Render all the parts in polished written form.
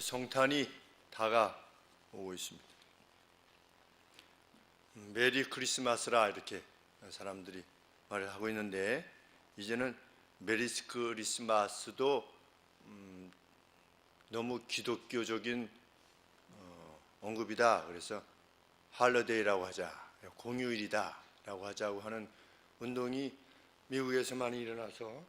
성탄이 다가오고 있습니다. 메리 크리스마스라 이렇게 사람들이 말을 하고 있는데, 이제는 메리 크리스마스도 너무 기독교적인 언급이다. 그래서 할러데이라고 하자, 공휴일이다 라고 하자고 하는 운동이 미국에서 많이 일어나서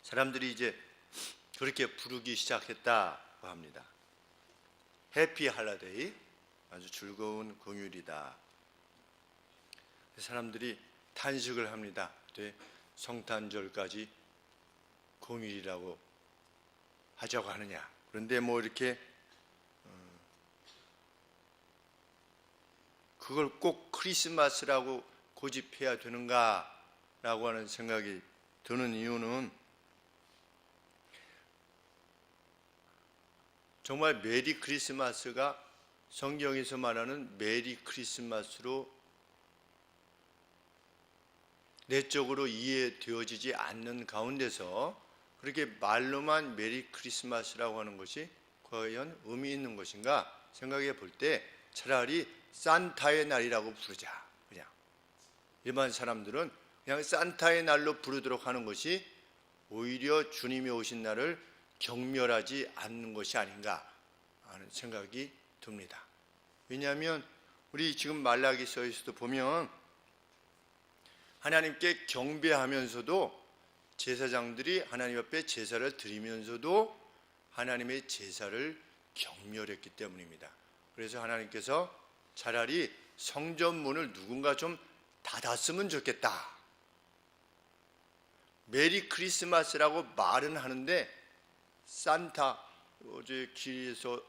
사람들이 이제 그렇게 부르기 시작했다고 합니다. 해피 할러데이, 아주 즐거운 공휴일이다. 사람들이 탄식을 합니다. 성탄절까지 공휴일이라고 하자고 하느냐. 그런데 뭐 이렇게 그걸 꼭 크리스마스라고 고집해야 되는가라고 하는 생각이 드는 이유는, 정말 메리 크리스마스가 성경에서 말하는 메리 크리스마스로 내적으로 이해되어지지 않는 가운데서 그렇게 말로만 메리 크리스마스라고 하는 것이 과연 의미 있는 것인가 생각해 볼 때, 차라리 산타의 날이라고 부르자. 그냥 일반 사람들은 그냥 산타의 날로 부르도록 하는 것이 오히려 주님이 오신 날을 경멸하지 않는 것이 아닌가 하는 생각이 듭니다. 왜냐하면 우리 지금 말라기서에서도 보면 하나님께 경배하면서도 제사장들이 하나님 앞에 제사를 드리면서도 하나님의 제사를 경멸했기 때문입니다. 그래서 하나님께서 차라리 성전 문을 누군가 좀 닫았으면 좋겠다. 메리 크리스마스라고 말은 하는데, 산타, 어제 길에서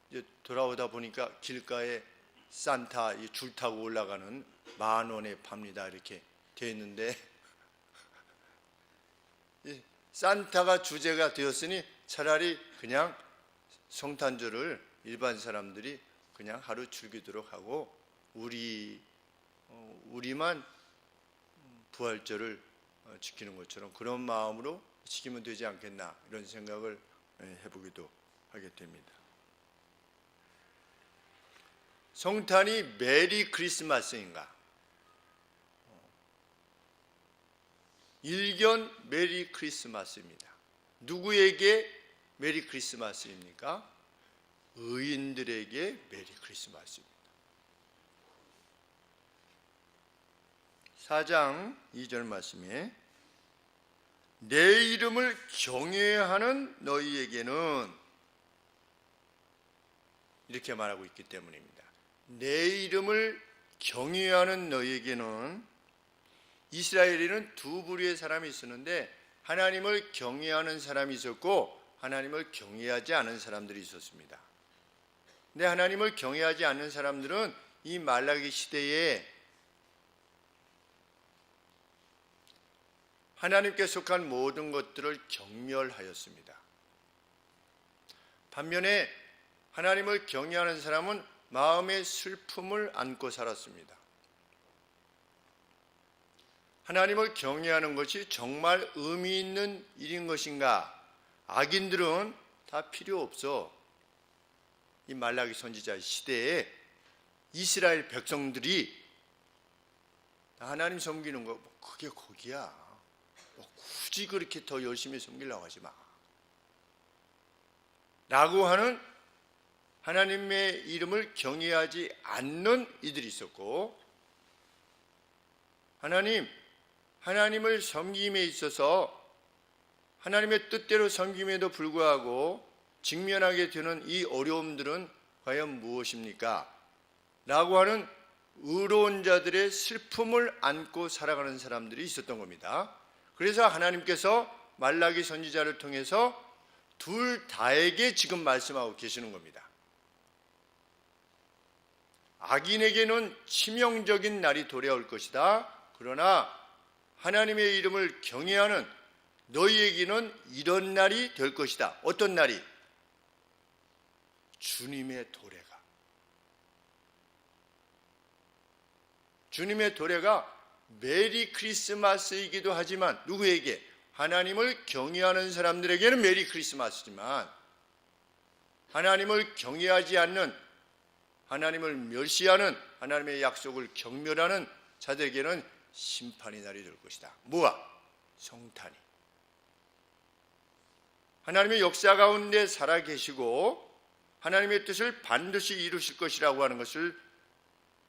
이제 돌아오다 보니까 길가에 산타 줄 타고 올라가는 10,000원에 팝니다. 이렇게 되어 있는데, 산타가 주제가 되었으니 차라리 그냥 성탄절을 일반 사람들이 그냥 하루 즐기도록 하고 우리만 부활절을 지키는 것처럼 그런 마음으로 지키면 되지 않겠나, 이런 생각을 해보기도 하게 됩니다. 성탄이 메리 크리스마스인가? 일견 메리 크리스마스입니다. 누구에게 메리 크리스마스입니까? 의인들에게 메리 크리스마스입니다. 4장 2절 말씀에 내 이름을 경외하는 너희에게는, 이렇게 말하고 있기 때문입니다. 내 이름을 경외하는 너희에게는, 이스라엘에는 두 부류의 사람이 있었는데 하나님을 경외하는 사람이 있었고 하나님을 경외하지 않은 사람들이 있었습니다. 근데 하나님을 경외하지 않는 사람들은 이 말라기 시대에 하나님께 속한 모든 것들을 경멸하였습니다. 반면에 하나님을 경외하는 사람은 마음의 슬픔을 안고 살았습니다. 하나님을 경외하는 것이 정말 의미 있는 일인 것인가? 악인들은 다 필요 없어. 이 말라기 선지자 시대에 이스라엘 백성들이 하나님 섬기는 거 그게 거기야. 굳이 그렇게 더 열심히 섬기려고 하지 마. 라고 하는 하나님의 이름을 경외하지 않는 이들이 있었고, 하나님을 섬김에 있어서 하나님의 뜻대로 섬김에도 불구하고 직면하게 되는 이 어려움들은 과연 무엇입니까? 라고 하는 의로운 자들의 슬픔을 안고 살아가는 사람들이 있었던 겁니다. 그래서 하나님께서 말라기 선지자를 통해서 둘 다에게 지금 말씀하고 계시는 겁니다. 악인에게는 치명적인 날이 도래올 것이다. 그러나 하나님의 이름을 경외하는 너희에게는 이런 날이 될 것이다. 어떤 날이? 주님의 도래가 메리 크리스마스이기도 하지만 누구에게? 하나님을 경외하는 사람들에게는 메리 크리스마스지만 하나님을 경외하지 않는, 하나님을 멸시하는, 하나님의 약속을 경멸하는 자들에게는 심판의 날이 될 것이다. 뭐가? 성탄이. 하나님의 역사 가운데 살아계시고 하나님의 뜻을 반드시 이루실 것이라고 하는 것을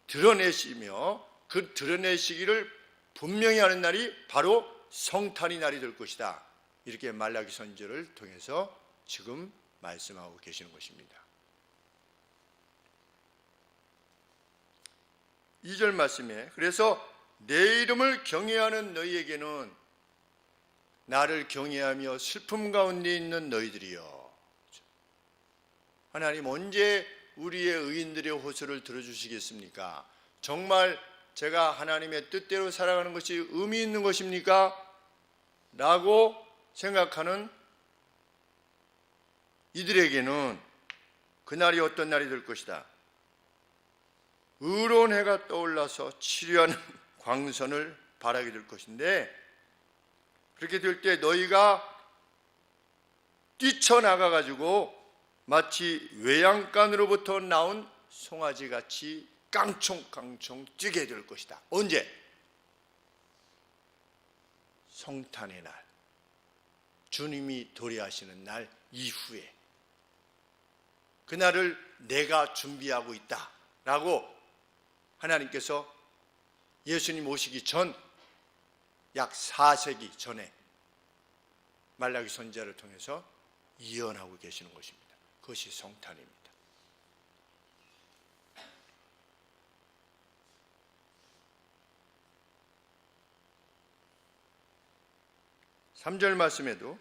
드러내시며 그 드러내시기를 분명히 하는 날이 바로 성탄의 날이 될 것이다. 이렇게 말라기 선지자를 통해서 지금 말씀하고 계시는 것입니다. 2절 말씀에 그래서 내 이름을 경외하는 너희에게는, 나를 경외하며 슬픔 가운데 있는 너희들이여. 하나님 언제 우리의 의인들의 호소를 들어주시겠습니까? 정말 제가 하나님의 뜻대로 살아가는 것이 의미 있는 것입니까? 라고 생각하는 이들에게는 그날이 어떤 날이 될 것이다. 의로운 해가 떠올라서 치료하는 광선을 바라게 될 것인데, 그렇게 될 때 너희가 뛰쳐나가 가지고 마치 외양간으로부터 나온 송아지같이 깡총깡총 뛰게 될 것이다. 언제? 성탄의 날, 주님이 도래하시는 날 이후에. 그날을 내가 준비하고 있다 라고 하나님께서 예수님 오시기 전 약 4세기 전에 말라기 선지자를 통해서 예언하고 계시는 것입니다. 그것이 성탄입니다. 삼 절 말씀에도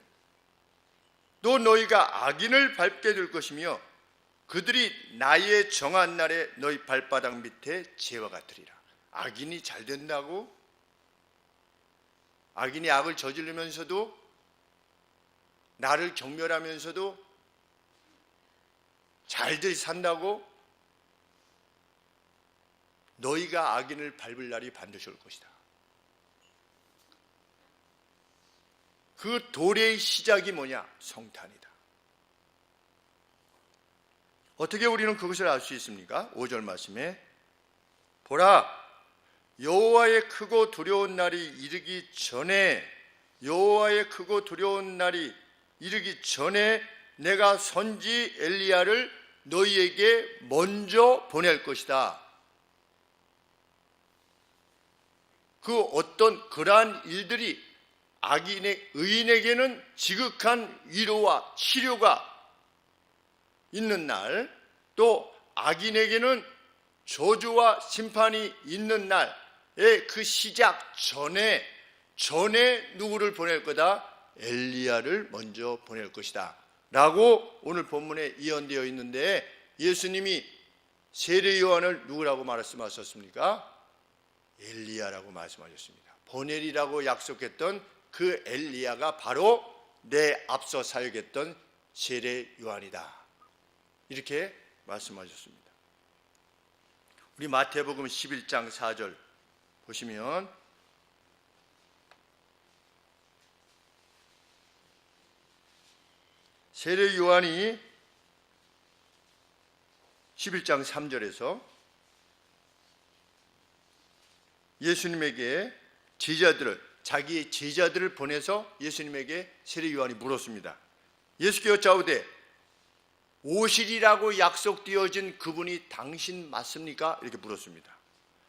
또 너희가 악인을 밟게 될 것이며 그들이 나의 정한 날에 너희 발바닥 밑에 재와 같으리라. 악인이 잘 된다고? 악인이 악을 저지르면서도, 나를 경멸하면서도 잘들 산다고? 너희가 악인을 밟을 날이 반드시 올 것이다. 그 도래의 시작이 뭐냐? 성탄이다. 어떻게 우리는 그것을 알 수 있습니까? 5절 말씀에 보라, 여호와의 크고 두려운 날이 이르기 전에, 여호와의 크고 두려운 날이 이르기 전에 내가 선지 엘리야를 너희에게 먼저 보낼 것이다. 그 어떤 그러한 일들이 의인에게는 지극한 위로와 치료가 있는 날, 또 악인에게는 저주와 심판이 있는 날의 그 시작 전에 누구를 보낼 거다? 엘리야를 먼저 보낼 것이다 라고 오늘 본문에 예언되어 있는데, 예수님이 세례 요한을 누구라고 말씀하셨습니까? 엘리야라고 말씀하셨습니다. 보내리라고 약속했던 그 엘리야가 바로 내 앞서 사역했던 세례 요한이다, 이렇게 말씀하셨습니다. 우리 마태복음 11장 4절 보시면 세례 요한이 11장 3절에서 예수님에게 자기의 제자들을 보내서 예수님에게 세례 요한이 물었습니다. 예수께 여짜오되 오시리라고 약속되어진 그분이 당신 맞습니까? 이렇게 물었습니다.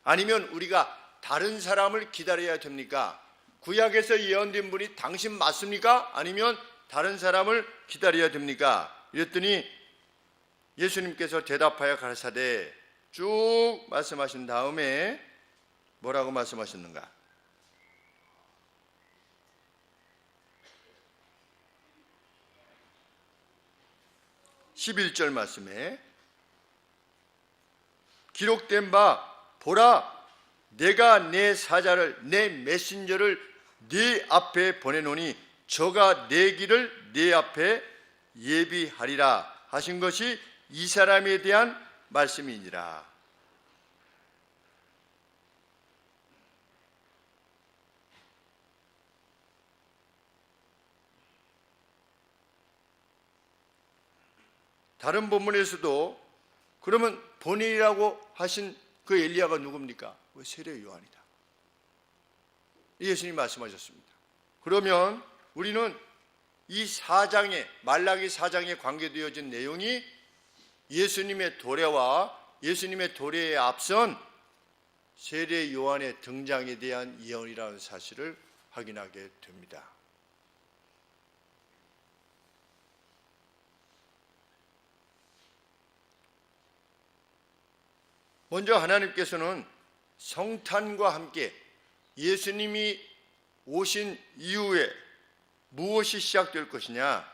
아니면 우리가 다른 사람을 기다려야 됩니까? 구약에서 예언된 분이 당신 맞습니까? 아니면 다른 사람을 기다려야 됩니까? 이랬더니 예수님께서 대답하여 가라사대 쭉 말씀하신 다음에 뭐라고 말씀하셨는가? 11절 말씀에 기록된 바 보라, 내가 내 사자를, 내 메신저를 네 앞에 보내노니 저가 내 길을 네 앞에 예비하리라 하신 것이 이 사람에 대한 말씀이니라. 다른 본문에서도 그러면 본인이라고 하신 그 엘리야가 누굽니까? 세례 요한이다. 예수님이 말씀하셨습니다. 그러면 우리는 이 4장에 말라기 4장에 관계되어진 내용이 예수님의 도래와 예수님의 도래에 앞선 세례 요한의 등장에 대한 예언이라는 사실을 확인하게 됩니다. 먼저 하나님께서는 성탄과 함께 예수님이 오신 이후에 무엇이 시작될 것이냐?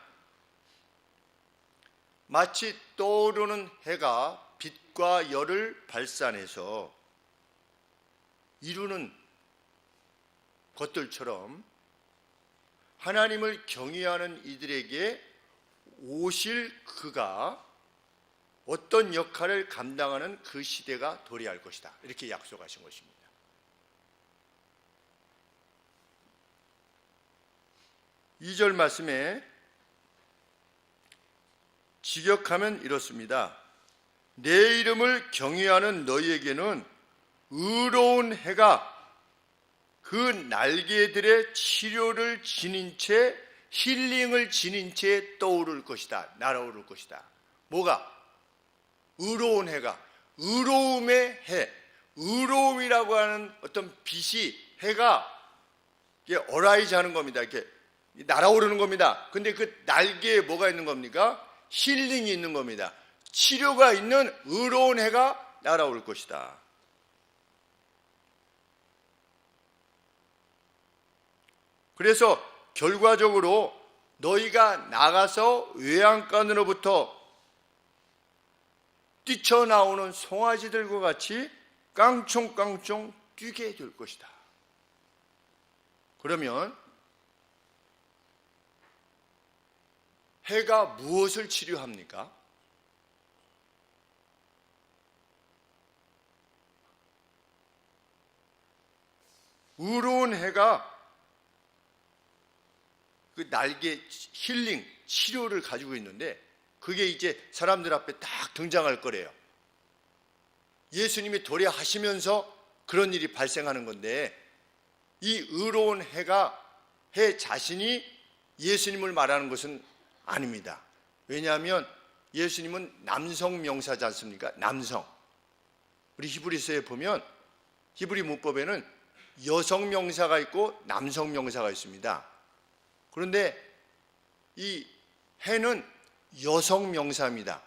마치 떠오르는 해가 빛과 열을 발산해서 이루는 것들처럼 하나님을 경외하는 이들에게 오실 그가 어떤 역할을 감당하는 그 시대가 도래할 것이다. 이렇게 약속하신 것입니다. 이 절 말씀에 직역하면 이렇습니다. 내 이름을 경외하는 너희에게는 의로운 해가 그 날개들의 치료를 지닌 채 힐링을 지닌 채 떠오를 것이다. 날아오를 것이다. 뭐가? 의로운 해가, 의로움의 해, 의로움이라고 하는 어떤 빛이 해가 어라이즈 하는 겁니다. 이렇게 날아오르는 겁니다. 근데 그 날개에 뭐가 있는 겁니까? 힐링이 있는 겁니다. 치료가 있는 의로운 해가 날아올 것이다. 그래서 결과적으로 너희가 나가서 외양간으로부터 뛰쳐나오는 송아지들과 같이 깡총깡총 뛰게 될 것이다. 그러면 해가 무엇을 치료합니까? 의로운 해가 그 날개 힐링, 치료를 가지고 있는데 그게 이제 사람들 앞에 딱 등장할 거래요. 예수님이 도래하시면서 그런 일이 발생하는 건데 이 의로운 해가 해 자신이 예수님을 말하는 것은 아닙니다. 왜냐하면 예수님은 남성 명사지 않습니까? 남성. 우리 히브리서에 보면 히브리 문법에는 여성 명사가 있고 남성 명사가 있습니다. 그런데 이 해는 여성 명사입니다.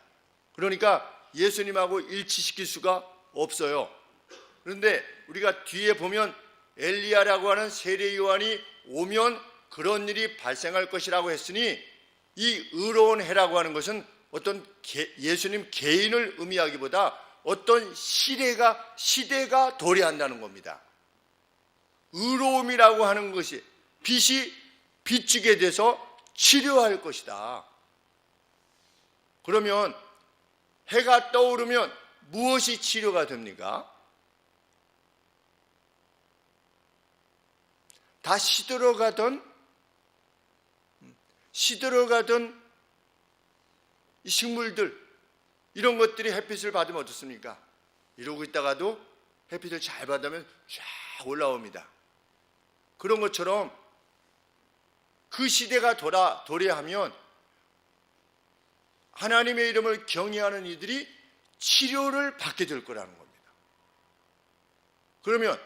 그러니까 예수님하고 일치시킬 수가 없어요. 그런데 우리가 뒤에 보면 엘리야라고 하는 세례 요한이 오면 그런 일이 발생할 것이라고 했으니 이 의로운 해라고 하는 것은 어떤 예수님 개인을 의미하기보다 어떤 시대가 도래한다는 겁니다. 의로움이라고 하는 것이 빛이 비추게 돼서 치료할 것이다. 그러면 해가 떠오르면 무엇이 치료가 됩니까? 다 시들어가던 이 식물들 이런 것들이 햇빛을 받으면 어떻습니까? 이러고 있다가도 햇빛을 잘 받으면 쫙 올라옵니다. 그런 것처럼 그 시대가 도래하면 하나님의 이름을 경외하는 이들이 치료를 받게 될 거라는 겁니다. 그러면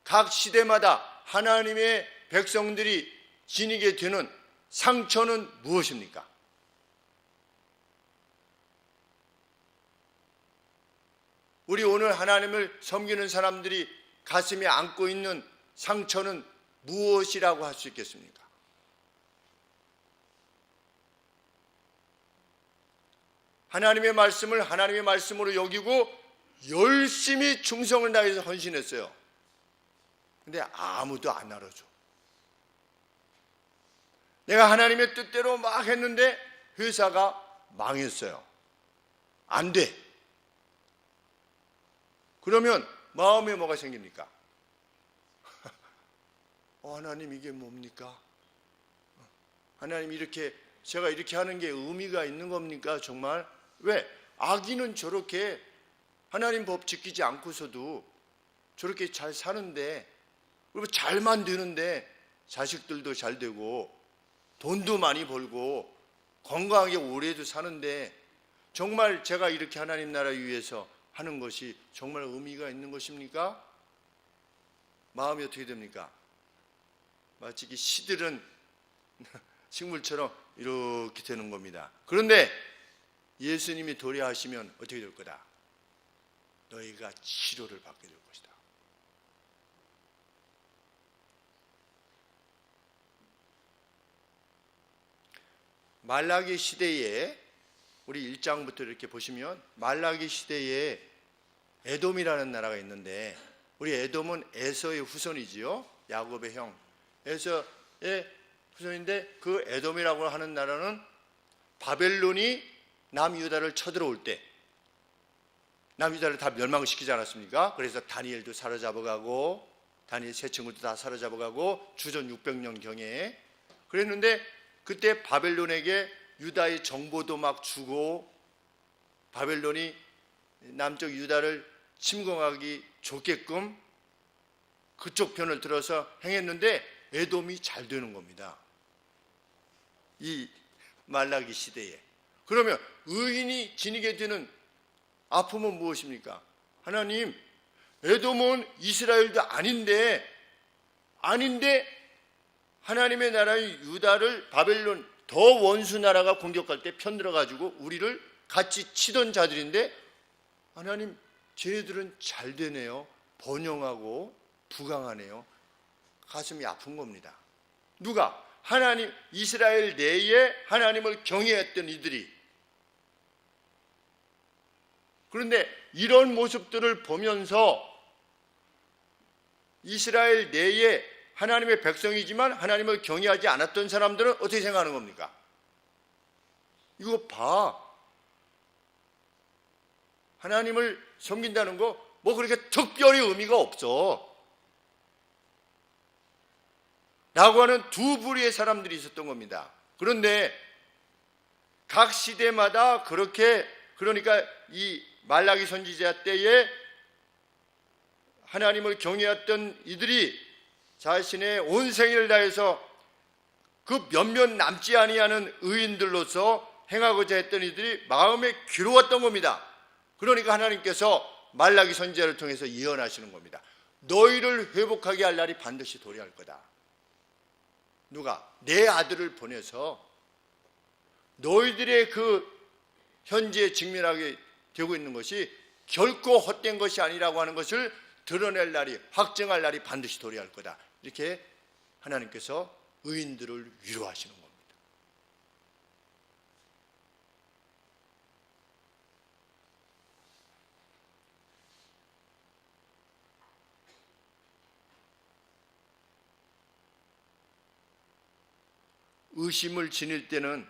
각 시대마다 하나님의 백성들이 지니게 되는 상처는 무엇입니까? 우리 오늘 하나님을 섬기는 사람들이 가슴에 안고 있는 상처는 무엇이라고 할 수 있겠습니까? 하나님의 말씀을 하나님의 말씀으로 여기고 열심히 충성을 다해서 헌신했어요. 근데 아무도 안 알아줘. 내가 하나님의 뜻대로 막 했는데 회사가 망했어요. 안 돼. 그러면 마음에 뭐가 생깁니까? 하나님 이게 뭡니까? 하나님 이렇게 제가 이렇게 하는 게 의미가 있는 겁니까? 정말? 왜? 아기는 저렇게 하나님 법 지키지 않고서도 저렇게 잘 사는데, 그리고 잘만 되는데 자식들도 잘 되고 돈도 많이 벌고 건강하게 오래도 사는데, 정말 제가 이렇게 하나님 나라 위해서 하는 것이 정말 의미가 있는 것입니까? 마음이 어떻게 됩니까? 마치 이 씨들은 식물처럼 이렇게 되는 겁니다. 그런데 예수님이 도래하시면 어떻게 될 거다? 너희가 치료를 받게 될 것이다. 말라기 시대에, 우리 1장부터 이렇게 보시면 말라기 시대에 에돔이라는 나라가 있는데, 우리 에돔은 에서의 후손이지요. 야곱의 형 에서의 후손인데, 그 에돔이라고 하는 나라는 바벨론이 남유다를 쳐들어올 때 남유다를 다 멸망시키지 않았습니까? 그래서 다니엘도 사로잡아가고, 다니엘 세 친구도 다 사로잡아가고, 주전 600년경에 그랬는데, 그때 바벨론에게 유다의 정보도 막 주고, 바벨론이 남쪽 유다를 침공하기 좋게끔 그쪽 편을 들어서 행했는데, 에돔이 잘 되는 겁니다. 이 말라기 시대에. 그러면 의인이 지니게 되는 아픔은 무엇입니까? 하나님, 에돔은 이스라엘도 아닌데 하나님의 나라인 유다를 바벨론 더 원수 나라가 공격할 때 편들어가지고 우리를 같이 치던 자들인데, 하나님 쟤네들은 잘 되네요. 번영하고 부강하네요. 가슴이 아픈 겁니다. 누가? 하나님, 이스라엘 내에 하나님을 경외했던 이들이. 그런데 이런 모습들을 보면서 이스라엘 내에 하나님의 백성이지만 하나님을 경외하지 않았던 사람들은 어떻게 생각하는 겁니까? 이거 봐, 하나님을 섬긴다는 거 뭐 그렇게 특별히 의미가 없어 라고 하는 두 부류의 사람들이 있었던 겁니다. 그런데 각 시대마다 그렇게, 그러니까 이 말라기 선지자 때에 하나님을 경외했던 이들이 자신의 온 생애를 다해서 그 몇몇 남지 아니하는 의인들로서 행하고자 했던 이들이 마음에 괴로웠던 겁니다. 그러니까 하나님께서 말라기 선지자를 통해서 예언하시는 겁니다. 너희를 회복하게 할 날이 반드시 도래할 거다. 누가? 내 아들을 보내서 너희들의 그 현재에 직면하게 되고 있는 것이 결코 헛된 것이 아니라고 하는 것을 드러낼 날이, 확증할 날이 반드시 도래할 거다. 이렇게 하나님께서 의인들을 위로하시는 겁니다. 의심을 지닐 때는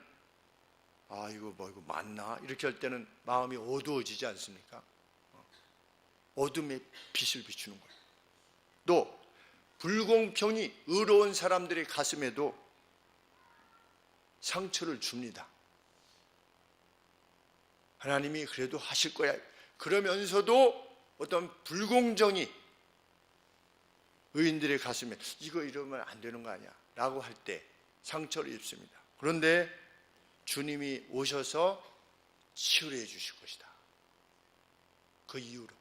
이거 맞나? 이렇게 할 때는 마음이 어두워지지 않습니까? 어둠의 빛을 비추는 거예요. 또 불공평이 의로운 사람들의 가슴에도 상처를 줍니다. 하나님이 그래도 하실 거야. 그러면서도 어떤 불공정이 의인들의 가슴에 이거 이러면 안 되는 거 아니야? 라고 할 때 상처를 입습니다. 그런데 주님이 오셔서 치유해 주실 것이다. 그 이유로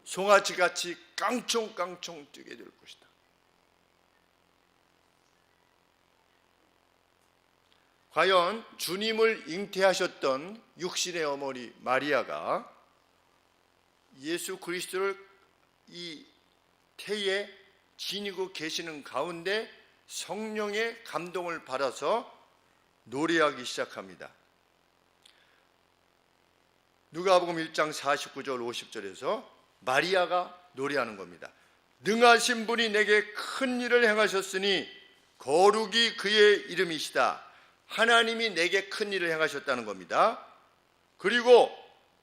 송아지같이 깡총깡총 뛰게 될 것이다. 과연 주님을 잉태하셨던 육신의 어머니 마리아가 예수 그리스도를 이 태에 지니고 계시는 가운데 성령의 감동을 받아서 노래하기 시작합니다. 누가복음 1장 49절 50절에서 마리아가 노래하는 겁니다. 능하신 분이 내게 큰 일을 행하셨으니 거룩이 그의 이름이시다. 하나님이 내게 큰 일을 행하셨다는 겁니다. 그리고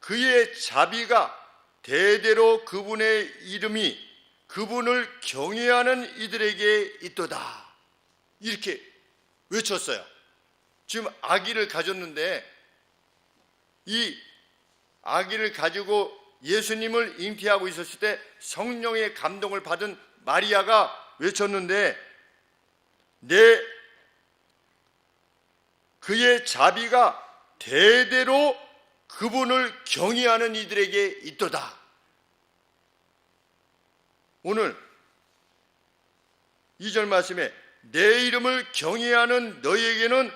그의 자비가 대대로 그분의 이름이 그분을 경외하는 이들에게 있도다. 이렇게 외쳤어요. 지금 아기를 가졌는데 이 아기를 가지고 예수님을 잉태하고 있었을 때 성령의 감동을 받은 마리아가 외쳤는데 그의 자비가 대대로 그분을 경외하는 이들에게 있도다. 오늘 2절 말씀에 내 이름을 경외하는 너희에게는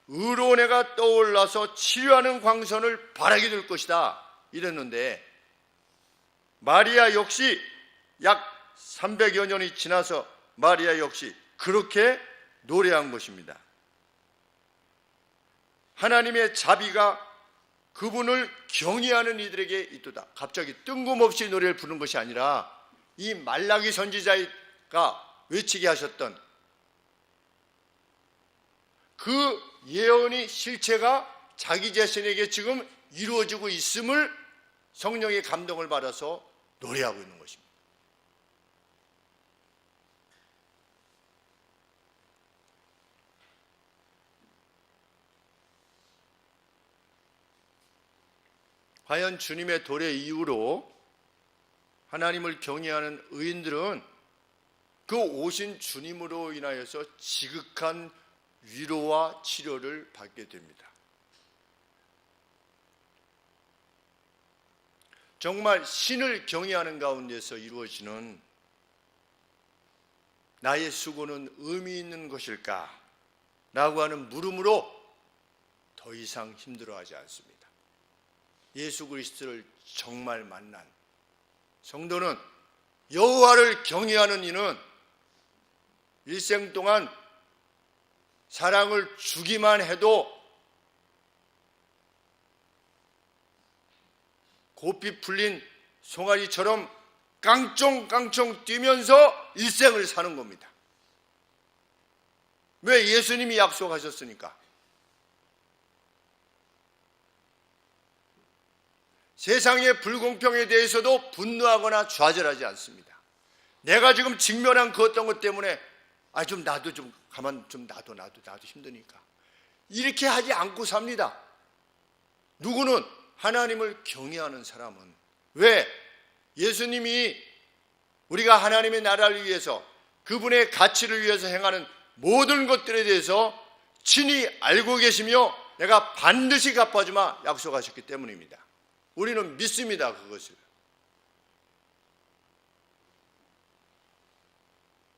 의로운 해가 떠올라서 치료하는 광선을 바라게 될 것이다 이랬는데, 마리아 역시 약 300여 년이 지나서 마리아 역시 그렇게 노래한 것입니다. 하나님의 자비가 그분을 경외하는 이들에게 있도다. 갑자기 뜬금없이 노래를 부르는 것이 아니라 이 말라기 선지자가 외치게 하셨던 그 예언이 실체가 자기 자신에게 지금 이루어지고 있음을 성령의 감동을 받아서 노래하고 있는 것입니다. 과연 주님의 도래 이후로 하나님을 경외하는 의인들은 그 오신 주님으로 인하여서 지극한 위로와 치료를 받게 됩니다. 정말 신을 경외하는 가운데서 이루어지는 나의 수고는 의미 있는 것일까? 라고 하는 물음으로 더 이상 힘들어하지 않습니다. 예수 그리스도를 정말 만난 성도는, 여호와를 경외하는 이는 일생 동안 사랑을 주기만 해도 고삐 풀린 송아지처럼 깡총깡총 뛰면서 일생을 사는 겁니다. 왜? 예수님이 약속하셨으니까. 세상의 불공평에 대해서도 분노하거나 좌절하지 않습니다. 내가 지금 직면한 그 어떤 것 때문에 나도 좀 가만 좀 나도 힘드니까 이렇게 하지 않고 삽니다. 누구는? 하나님을 경외하는 사람은. 왜? 예수님이 우리가 하나님의 나라를 위해서, 그분의 가치를 위해서 행하는 모든 것들에 대해서 친히 알고 계시며 내가 반드시 갚아주마 약속하셨기 때문입니다. 우리는 믿습니다, 그것을.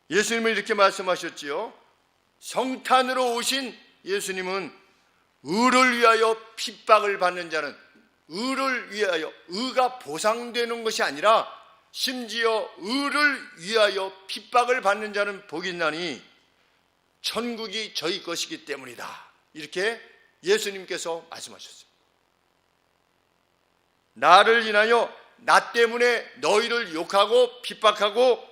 예수님은 이렇게 말씀하셨지요. 성탄으로 오신 예수님은 의를 위하여 핍박을 받는 자는, 의를 위하여, 의가 보상되는 것이 아니라 심지어 의를 위하여 핍박을 받는 자는 복이 있나니 천국이 저희 것이기 때문이다. 이렇게 예수님께서 말씀하셨습니다. 나를 인하여, 나 때문에 너희를 욕하고 핍박하고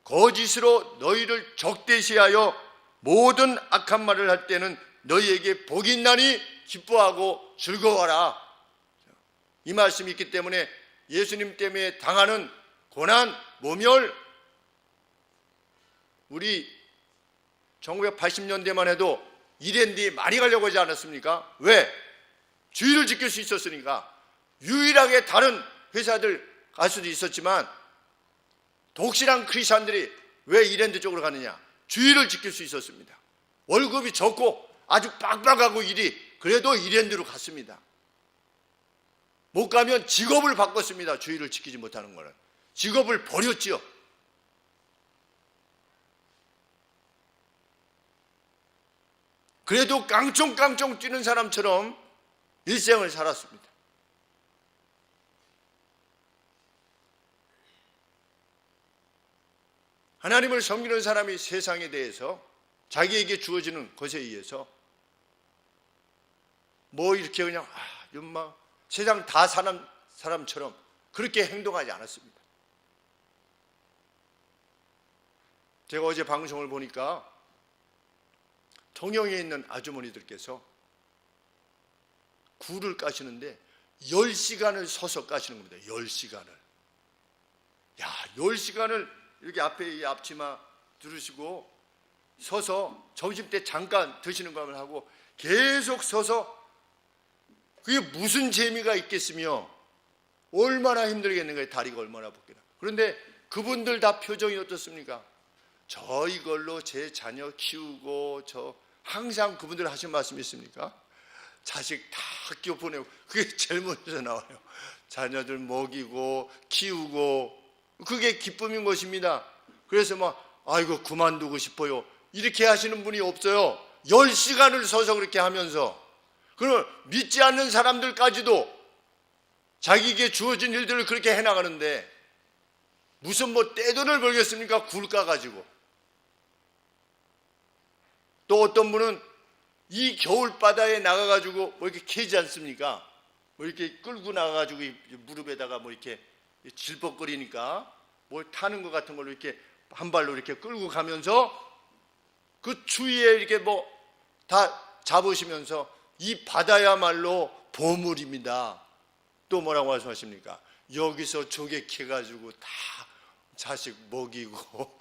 거짓으로 너희를 적대시하여 모든 악한 말을 할 때는 너희에게 복이 있나니 기뻐하고 즐거워하라. 이 말씀이 있기 때문에 예수님 때문에 당하는 고난, 모멸, 우리 1980년대만 해도 이랜드에 많이 가려고 하지 않았습니까? 왜? 주의를 지킬 수 있었으니까. 유일하게 다른 회사들 갈 수도 있었지만 독실한 크리스찬들이 왜 이랜드 쪽으로 가느냐? 주의를 지킬 수 있었습니다. 월급이 적고 아주 빡빡하고 일이, 그래도 이랜드로 갔습니다. 못 가면 직업을 바꿨습니다. 주의를 지키지 못하는 거는. 직업을 버렸지요. 그래도 깡총깡총 뛰는 사람처럼 일생을 살았습니다. 하나님을 섬기는 사람이 세상에 대해서, 자기에게 주어지는 것에 의해서 이렇게 그냥 세상 다 사는 사람처럼 그렇게 행동하지 않았습니다. 제가 어제 방송을 보니까 통영에 있는 아주머니들께서 굴을 까시는데 10시간을 서서 까시는 겁니다. 10시간을. 10시간을 이렇게 앞에 이 앞치마 두르시고 서서 점심때 잠깐 드시는 것을 하고 계속 서서 그게 무슨 재미가 있겠으며 얼마나 힘들겠는가. 다리가 얼마나 붓기나. 그런데 그분들 다 표정이 어떻습니까? 저 이걸로 제 자녀 키우고 저 항상 그분들 하신 말씀이 있습니까? 자식 다 학교 보내고 그게 제일 먼저 나와요. 자녀들 먹이고 키우고 그게 기쁨인 것입니다. 그래서 막 아이고 그만두고 싶어요 이렇게 하시는 분이 없어요. 10시간을 서서 그렇게 하면서 그럼 믿지 않는 사람들까지도 자기에게 주어진 일들을 그렇게 해나가는데 무슨 뭐 떼돈을 벌겠습니까? 굴 까가지고. 또 어떤 분은 이 겨울바다에 나가가지고 뭐 이렇게 캐지 않습니까? 뭐 이렇게 끌고 나가가지고 무릎에다가 뭐 이렇게 질퍽거리니까 뭐 타는 것 같은 걸로 이렇게 한 발로 이렇게 끌고 가면서 그 주위에 이렇게 뭐 다 잡으시면서 이 바다야말로 보물입니다. 또 뭐라고 말씀하십니까? 여기서 조개 캐가지고 다 자식 먹이고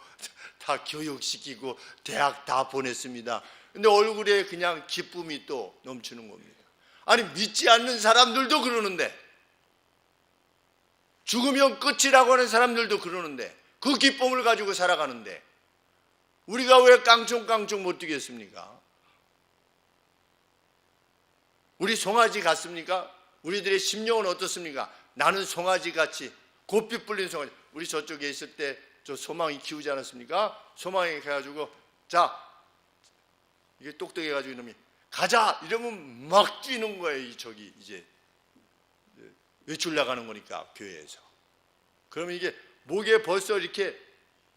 다 교육시키고 대학 다 보냈습니다. 근데 얼굴에 그냥 기쁨이 또 넘치는 겁니다. 아니 믿지 않는 사람들도 그러는데, 죽으면 끝이라고 하는 사람들도 그러는데, 그 기쁨을 가지고 살아가는데 우리가 왜 깡총깡총 못 뛰겠습니까? 우리 송아지 같습니까? 우리들의 심령은 어떻습니까? 나는 송아지같이 곱빛 불린 송아지. 우리 저쪽에 있을 때 저 소망이 키우지 않았습니까? 소망이 가가지고 자 이게 똑똑해가지고 이놈이 가자 이러면 막 뛰는 거예요. 저기 이제 외출 나가는 거니까 교회에서. 그러면 이게 목에 벌써 이렇게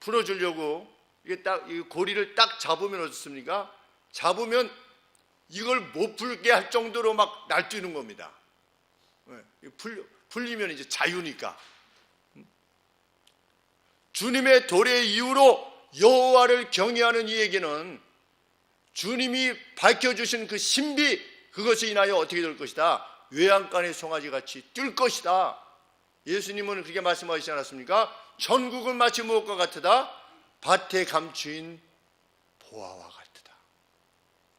풀어주려고 이게 딱 이 고리를 딱 잡으면 어떻습니까? 잡으면 이걸 못 풀게 할 정도로 막 날뛰는 겁니다. 풀리면 이제 자유니까. 주님의 도래 이후로 여호와를 경외하는 이에게는 주님이 밝혀주신 그 신비, 그것에 인하여 어떻게 될 것이다? 외양간의 송아지같이 뛸 것이다. 예수님은 그렇게 말씀하시지 않았습니까? 천국은 마치 무엇과 같으다? 밭에 감추인 보화와 같으다.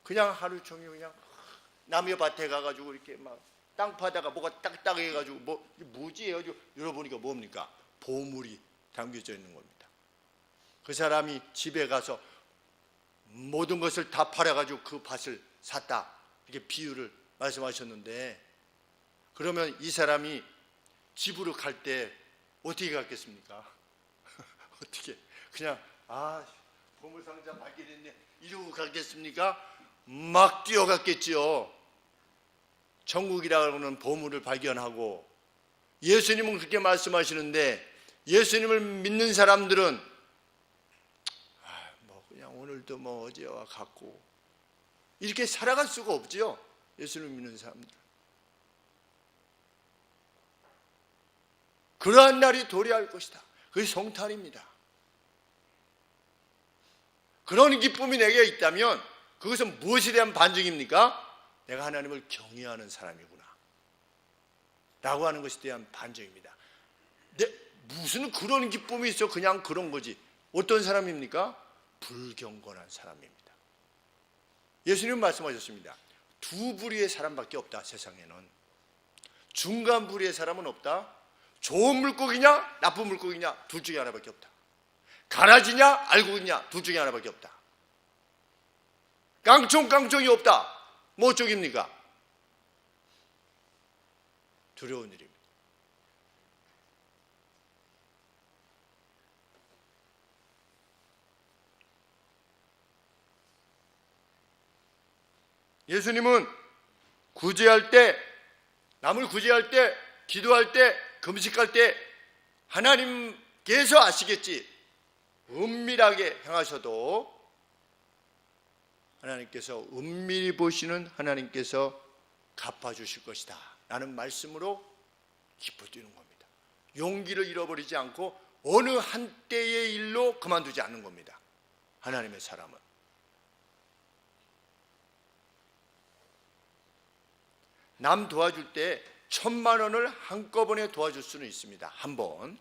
그냥 하루 종일 그냥 남의 밭에 가가지고 이렇게 막 땅 파다가 뭐가 딱딱해가지고 뭐지? 열어보니까 뭡니까? 보물이 담겨져 있는 겁니다. 그 사람이 집에 가서 모든 것을 다 팔아가지고 그 밭을 샀다. 이렇게 비유를 말씀하셨는데, 그러면 이 사람이 집으로 갈 때 어떻게 갔겠습니까? 어떻게 그냥 보물상자 발견했네 이러고 가겠습니까? 막 뛰어갔겠지요. 천국이라고 하는 보물을 발견하고, 예수님은 그렇게 말씀하시는데 예수님을 믿는 사람들은 뭐 그냥 오늘도 뭐 어제와 같고 이렇게 살아갈 수가 없지요. 예수님을 믿는 사람들. 그러한 날이 도래할 것이다. 그게 성탄입니다. 그런 기쁨이 내게 있다면 그것은 무엇에 대한 반증입니까? 내가 하나님을 경외하는 사람이구나 라고 하는 것에 대한 반증입니다. 무슨 그런 기쁨이 있어? 그냥 그런 거지. 어떤 사람입니까? 불경건한 사람입니다. 예수님은 말씀하셨습니다. 두 부류의 사람밖에 없다. 세상에는 중간 부류의 사람은 없다. 좋은 물고기냐 나쁜 물고기냐 둘 중에 하나밖에 없다. 가라지냐 알고기냐 둘 중에 하나밖에 없다. 깡총깡총이 없다. 뭐 쪽입니까? 두려운 일입니다. 예수님은 구제할 때, 남을 구제할 때, 기도할 때, 금식할 때 하나님께서 아시겠지, 은밀하게 행하셔도 하나님께서 은밀히 보시는 하나님께서 갚아주실 것이다 라는 말씀으로 기뻐 뛰는 겁니다. 용기를 잃어버리지 않고 어느 한때의 일로 그만두지 않는 겁니다. 하나님의 사람은. 남 도와줄 때 1,000만 원을 한꺼번에 도와줄 수는 있습니다. 한 번.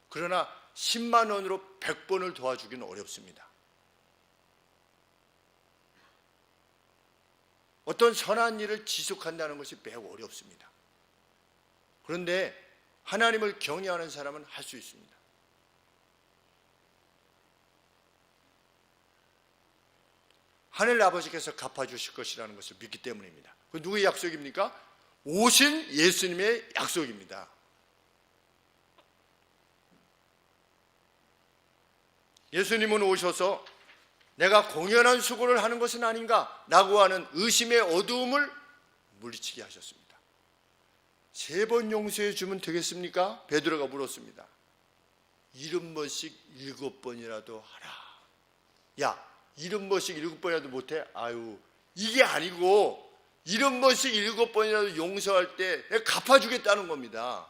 그러나 10만 원으로 100번을 도와주기는 어렵습니다. 어떤 선한 일을 지속한다는 것이 매우 어렵습니다. 그런데 하나님을 경외하는 사람은 할 수 있습니다. 하늘 아버지께서 갚아주실 것이라는 것을 믿기 때문입니다. 그 누구의 약속입니까? 오신 예수님의 약속입니다. 예수님은 오셔서 내가 공연한 수고를 하는 것은 아닌가 라고 하는 의심의 어두움을 물리치게 하셨습니다. 3번 용서해 주면 되겠습니까? 베드로가 물었습니다. 70번씩 7번이라도 하라. 야, 70번씩 7번이라도 못해? 아유, 이게 아니고 70번씩 7번이라도 용서할 때 내가 갚아주겠다는 겁니다.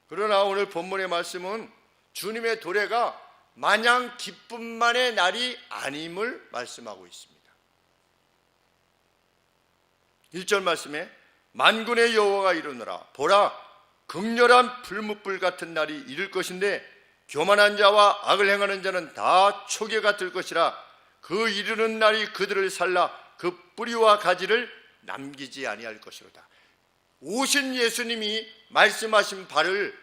그러나 오늘 본문의 말씀은 주님의 도래가 마냥 기쁨만의 날이 아님을 말씀하고 있습니다. 1절 말씀에 만군의 여호와가 이르노라 보라 극렬한 불뭇불 같은 날이 이를 것인데 교만한 자와 악을 행하는 자는 다 초계가 들 것이라 그 이르는 날이 그들을 살라 그 뿌리와 가지를 남기지 아니할 것이로다. 오신 예수님이 말씀하신 바를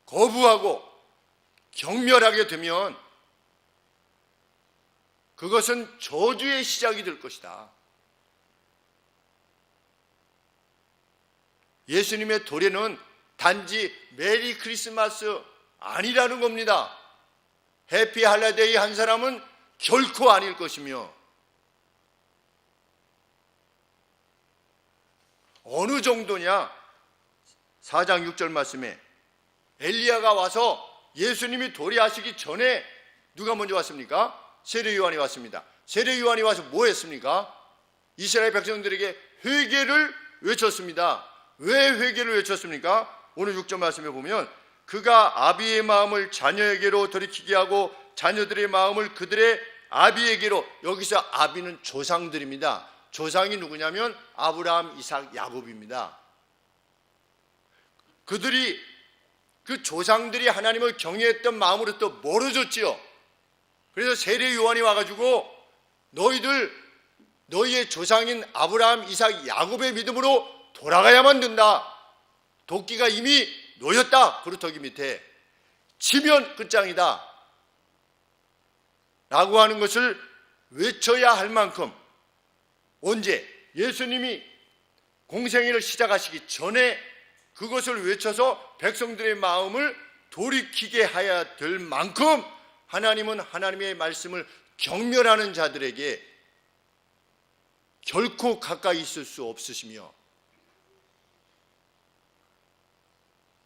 거부하고 경멸하게 되면 그것은 저주의 시작이 될 것이다. 예수님의 도래는 단지 메리 크리스마스 아니라는 겁니다. 해피 할리데이 한 사람은 결코 아닐 것이며 어느 정도냐? 4장 6절 말씀에 엘리야가 와서 예수님이 도래하시기 전에 누가 먼저 왔습니까? 세례 요한이 왔습니다. 세례 요한이 와서 뭐 했습니까? 이스라엘 백성들에게 회개를 외쳤습니다. 왜 회개를 외쳤습니까? 오늘 6절 말씀에 보면 그가 아비의 마음을 자녀에게로 돌이키게 하고 자녀들의 마음을 그들의 아비에게로, 여기서 아비는 조상들입니다. 조상이 누구냐면 아브라함, 이삭, 야곱입니다. 그 조상들이 하나님을 경외했던 마음으로부터 멀어졌지요. 그래서 세례 요한이 와가지고 너희의 조상인 아브라함, 이삭, 야곱의 믿음으로 돌아가야만 된다. 도끼가 이미 놓였다. 그루터기 밑에 치면 끝장이다 라고 하는 것을 외쳐야 할 만큼, 언제? 예수님이 공생애를 시작하시기 전에 그것을 외쳐서 백성들의 마음을 돌이키게 해야 될 만큼 하나님은 하나님의 말씀을 경멸하는 자들에게 결코 가까이 있을 수 없으시며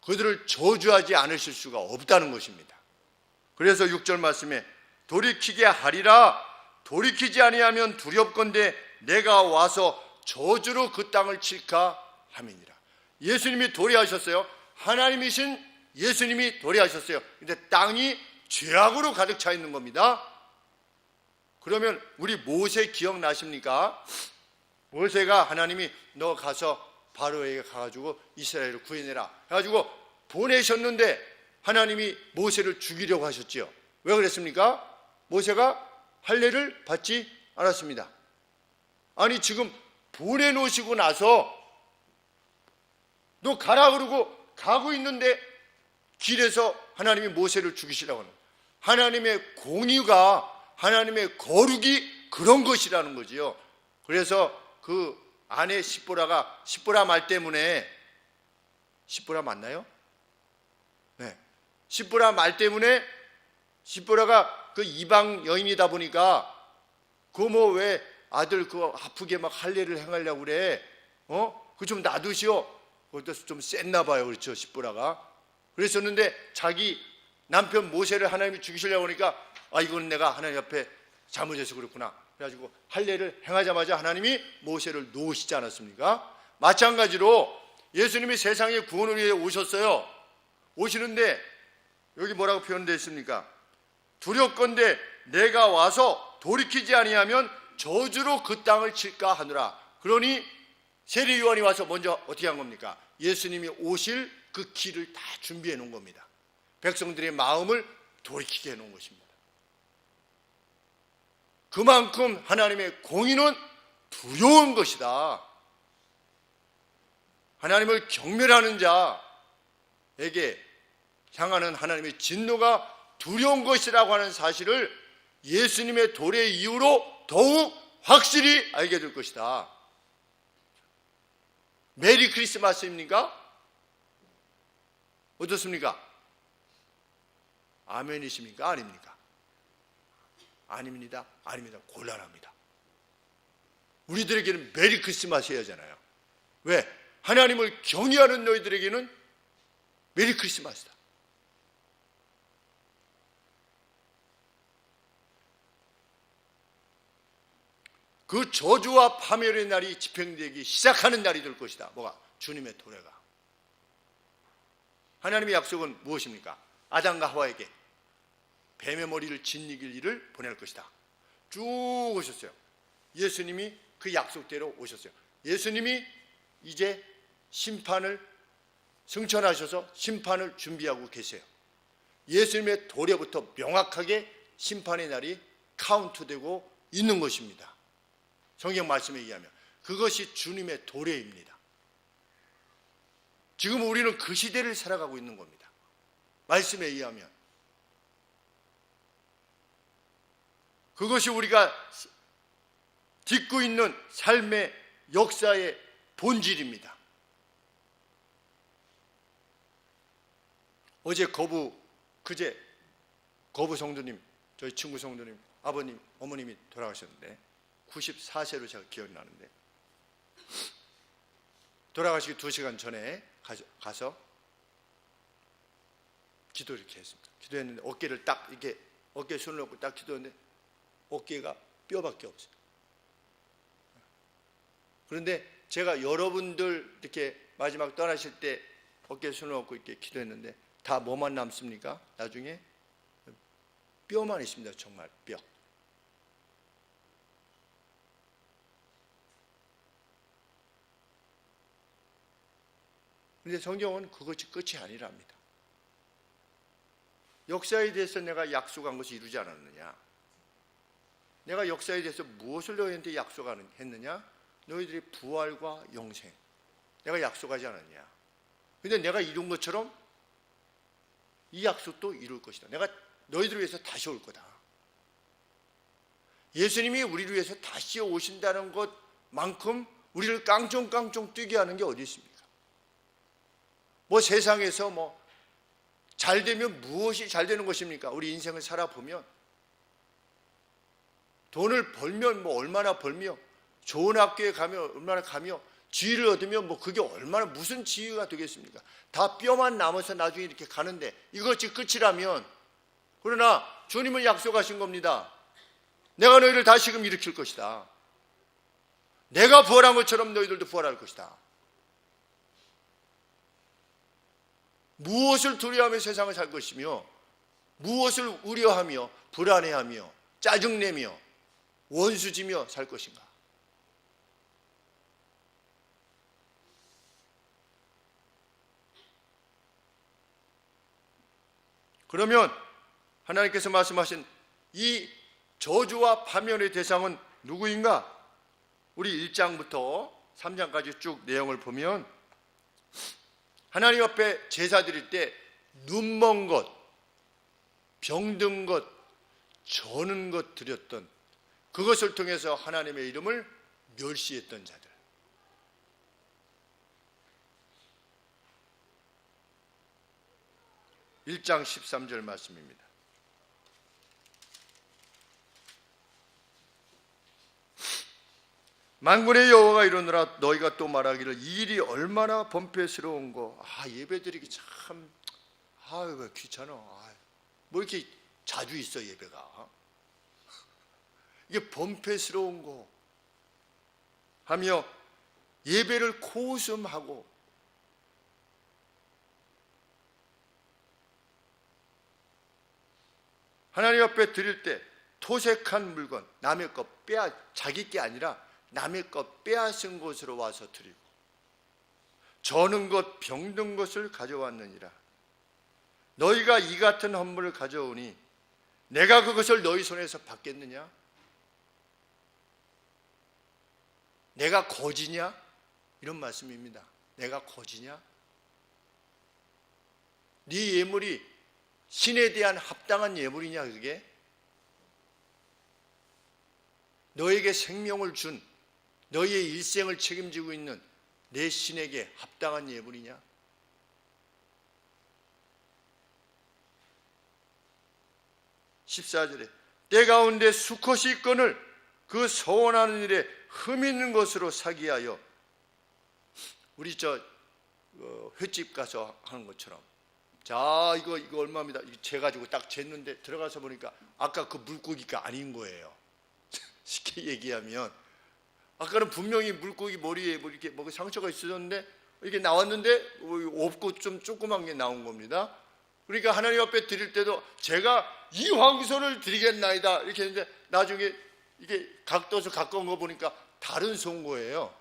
그들을 저주하지 않으실 수가 없다는 것입니다. 그래서 6절 말씀에 돌이키게 하리라. 돌이키지 아니하면 두렵건대 내가 와서 저주로 그 땅을 칠까 함이니라. 예수님이 도래하셨어요. 하나님이신 예수님이 도래하셨어요. 근데 땅이 죄악으로 가득 차 있는 겁니다. 그러면 우리 모세 기억나십니까? 모세가 하나님이 너 가서 바로에게 가가지고 이스라엘을 구해내라 해가지고 보내셨는데 하나님이 모세를 죽이려고 하셨지요. 왜 그랬습니까? 모세가 할례를 받지 않았습니다. 아니 지금 보내놓으시고 나서 너 가라 그러고 가고 있는데 길에서 하나님이 모세를 죽이시라고 하는 거예요. 하나님의 공의가, 하나님의 거룩이 그런 것이라는 거지요. 그래서 그 아내 십보라 말 때문에, 십보라 맞나요? 네. 십보라 말 때문에 십보라가 그 이방 여인이다 보니까 그 뭐 왜 아들 그거 아프게 막 할례를 행하려고 그래? 그거 좀 놔두시오. 그것도 좀 셌나 봐요. 그렇죠, 십보라가. 그랬었는데 자기 남편 모세를 하나님이 죽이시려고 하니까 이건 내가 하나님 앞에 잘못해서 그렇구나. 그래가지고 할례를 행하자마자 하나님이 모세를 놓으시지 않았습니까? 마찬가지로 예수님이 세상에 구원을 위해 오셨어요. 오시는데 여기 뭐라고 표현되어 있습니까? 두렵건대 내가 와서 돌이키지 아니하면 저주로 그 땅을 칠까 하노라. 그러니 세례 요한이 와서 먼저 어떻게 한 겁니까? 예수님이 오실 그 길을 다 준비해 놓은 겁니다. 백성들의 마음을 돌이키게 해 놓은 것입니다. 그만큼 하나님의 공의는 두려운 것이다. 하나님을 경멸하는 자에게 향하는 하나님의 진노가 두려운 것이라고 하는 사실을 예수님의 도래 이후로 더욱 확실히 알게 될 것이다. 메리 크리스마스입니까? 어떻습니까? 아멘이십니까? 아닙니까? 아닙니다. 아닙니다. 곤란합니다. 우리들에게는 메리 크리스마스 해야잖아요. 왜? 하나님을 경외하는 너희들에게는 메리 크리스마스다. 그 저주와 파멸의 날이 집행되기 시작하는 날이 될 것이다. 뭐가? 주님의 도래가. 하나님의 약속은 무엇입니까? 아담과 하와에게 뱀의 머리를 짓이길 일을 보낼 것이다. 쭉 오셨어요. 예수님이 그 약속대로 오셨어요. 예수님이 이제 심판을 승천하셔서 심판을 준비하고 계세요. 예수님의 도래부터 명확하게 심판의 날이 카운트되고 있는 것입니다. 성경 말씀에 의하면 그것이 주님의 도래입니다. 지금 우리는 그 시대를 살아가고 있는 겁니다. 말씀에 의하면 그것이 우리가 딛고 있는 삶의 역사의 본질입니다. 어제 그제 거부 성도님, 저희 친구 성도님 아버님, 어머님이 돌아가셨는데 94세로 제가 기억이 나는데 돌아가시기 2시간 전에 가서 기도 이렇게 했습니다. 기도했는데 어깨를 딱 이렇게 어깨에 손을 놓고 딱 기도했는데 어깨가 뼈밖에 없어요. 그런데 제가 여러분들 이렇게 마지막 떠나실 때 어깨에 손을 놓고 이렇게 기도했는데 다 뭐만 남습니까? 나중에 뼈만 있습니다. 정말 뼈. 그런데 성경은 그것이 끝이 아니랍니다. 역사에 대해서 내가 약속한 것이 이루지 않았느냐? 내가 역사에 대해서 무엇을 너희한테 약속했느냐? 너희들의 부활과 영생. 내가 약속하지 않았냐? 근데 내가 이룬 것처럼 이 약속도 이룰 것이다. 내가 너희들을 위해서 다시 올 거다. 예수님이 우리를 위해서 다시 오신다는 것만큼 우리를 깡총깡총 뛰게 하는 게 어디 있습니까? 뭐 세상에서 잘 되면 무엇이 잘 되는 것입니까? 우리 인생을 살아보면 돈을 벌면 얼마나 벌며 좋은 학교에 가면 얼마나 가며 지위를 얻으면 그게 얼마나 무슨 지위가 되겠습니까? 다 뼈만 남아서 나중에 이렇게 가는데 이것이 끝이라면 그러나 주님은 약속하신 겁니다. 내가 너희를 다시금 일으킬 것이다. 내가 부활한 것처럼 너희들도 부활할 것이다. 무엇을 두려워하며 세상을 살 것이며 무엇을 우려하며 불안해하며 짜증내며 원수지며 살 것인가? 그러면 하나님께서 말씀하신 이 저주와 파멸의 대상은 누구인가? 우리 1장부터 3장까지 쭉 내용을 보면 하나님 앞에 제사 드릴 때 눈먼 것, 병든 것, 저는 것 드렸던 그것을 통해서 하나님의 이름을 멸시했던 자들. (1장 13절) 말씀입니다. 만군의 여호와가 이르노라 너희가 또 말하기를 이 일이 얼마나 번패스러운고. 예배드리기 참 왜 귀찮아. 뭐 이렇게 자주 있어 예배가. 이게 번패스러운 거 하며 예배를 코웃음하고 하나님 앞에 드릴 때 토색한 물건, 남의 것 자기 게 아니라 남의 것 빼앗은 것으로 와서 드리고 저는 것 병든 것을 가져왔느니라. 너희가 이 같은 헌물을 가져오니 내가 그것을 너희 손에서 받겠느냐? 내가 거지냐? 이런 말씀입니다. 내가 거지냐? 네 예물이 신에 대한 합당한 예물이냐 그게? 너에게 생명을 준 너희의 일생을 책임지고 있는 내 신에게 합당한 예물이냐? 14절에 때 가운데 수컷이 있거늘 그 서원하는 일에 흠 있는 것으로 사기하여, 우리 횟집 가서 하는 것처럼, 자 이거 얼마입니다. 재가지고 딱 쟀는데 들어가서 보니까 아까 그 물고기가 아닌 거예요. 쉽게 얘기하면 아까는 분명히 물고기 머리에 뭐 이렇게 뭐 상처가 있었는데 이렇게 나왔는데 없고 좀 조그만 게 나온 겁니다. 그러니까 하나님 앞에 드릴 때도 제가 이 황소를 드리겠나이다 이렇게 했는데 나중에 이게 각도서 가까운 거 보니까 다른 소인 거예요.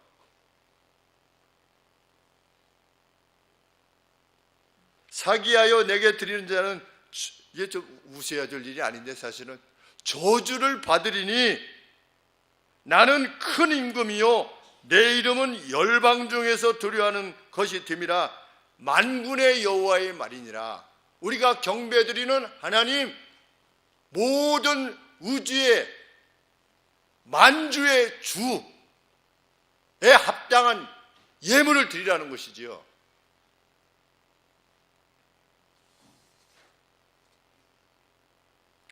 사기하여 내게 드리는 자는, 이게 좀 웃어야 될 일이 아닌데 사실은, 저주를 받으리니 나는 큰 임금이요 내 이름은 열방 중에서 두려워하는 것이 됨이라. 만군의 여호와의 말이니라. 우리가 경배드리는 하나님, 모든 우주의 만주의 주에 합당한 예물을 드리라는 것이지요.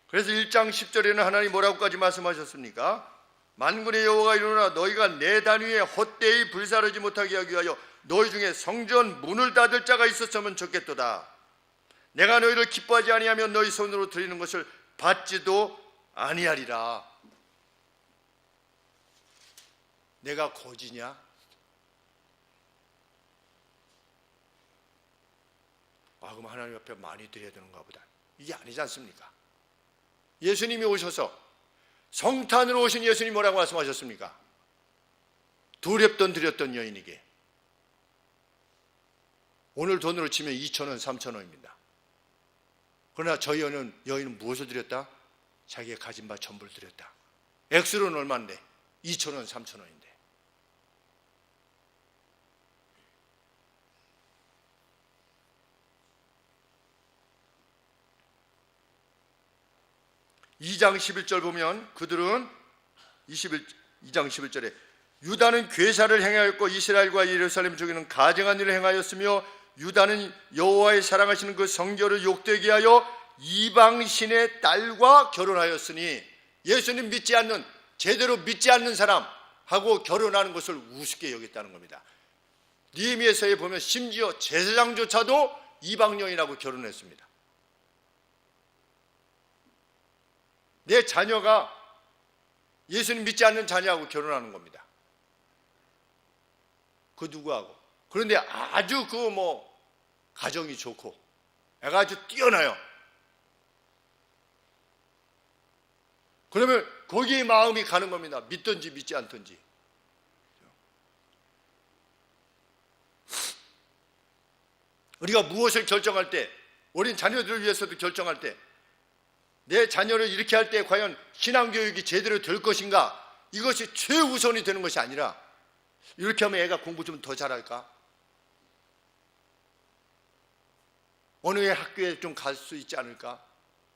그래서 1장 10절에는 하나님 뭐라고까지 말씀하셨습니까? 만군의 여호와가 이르노라 너희가 내 단위에 헛되이 불사르지 못하게 하기 위하여 너희 중에 성전 문을 닫을 자가 있었으면 좋겠도다. 내가 너희를 기뻐하지 아니하면 너희 손으로 드리는 것을 받지도 아니하리라. 내가 거지냐? 그럼 하나님 앞에 많이 드려야 되는가 보다. 이게 아니지 않습니까? 예수님이 오셔서, 성탄으로 오신 예수님이 뭐라고 말씀하셨습니까? 두렵던 드렸던 여인에게, 오늘 돈으로 치면 2,000원, 3,000원입니다. 그러나 저 여인은 무엇을 드렸다? 자기의 가진 바 전부를 드렸다. 액수로는 얼마인데? 2,000원, 3,000원인데. (2장 11절) 보면 그들은 2장 11절에 유다는 괴사를 행하였고 이스라엘과 예루살렘 중에는 가증한 일을 행하였으며 유다는 여호와의 사랑하시는 그 성결을 욕되게 하여 이방신의 딸과 결혼하였으니, 예수님 믿지 않는, 제대로 믿지 않는 사람하고 결혼하는 것을 우습게 여겼다는 겁니다. 느헤미야서에 보면 심지어 제사장조차도 이방 여인하고 결혼했습니다. 내 자녀가 예수님 믿지 않는 자녀하고 결혼하는 겁니다. 그 누구하고? 그런데 아주 가정이 좋고 애가 아주 뛰어나요. 그러면 거기에 마음이 가는 겁니다. 믿든지 믿지 않든지. 우리가 무엇을 결정할 때, 어린 자녀들을 위해서도 결정할 때, 내 자녀를 이렇게 할 때 과연 신앙교육이 제대로 될 것인가, 이것이 최우선이 되는 것이 아니라, 이렇게 하면 애가 공부 좀 더 잘할까? 어느 학교에 좀 갈 수 있지 않을까?